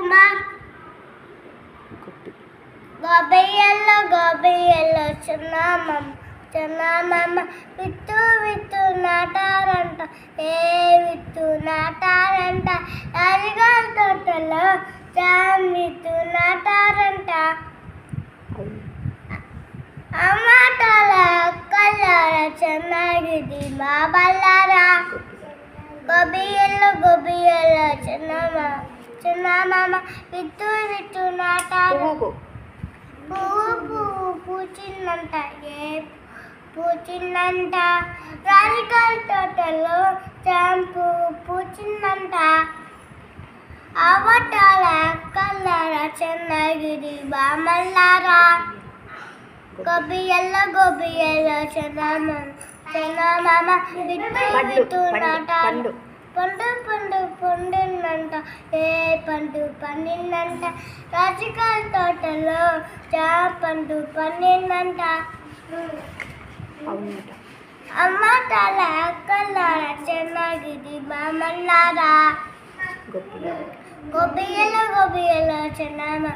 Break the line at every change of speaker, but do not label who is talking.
కుమార్ గోబియల్లో చిన్నమ్మ విత్తు నాటారంట ఏ విత్తు నాటారంట రాజుగారి తోటలో విత్తు నాటారంట అమ్మాటాల కల్లార చెన్నగిరి బాబల్లారా గోబియల్లో చిన్నమ్మ విత్తు నాటారు పువ్వు పూచిందంట ఏ పూచిందంట రాజుగారి తోటలో చాంపు పూచిందంట అవటాల కల్లార చెన్నగిరి బామల్లారా గోబియల్లో చిన్నమ్మ విత్తు నాటారు పండిందంట ఏ పండు పండిందంట రాజుగారి తోటలో పండు పండిందంట అమ్మాటాల కల్లార చెన్నగిరి బామల్లారా గోబియల్లో చిన్నమ్మ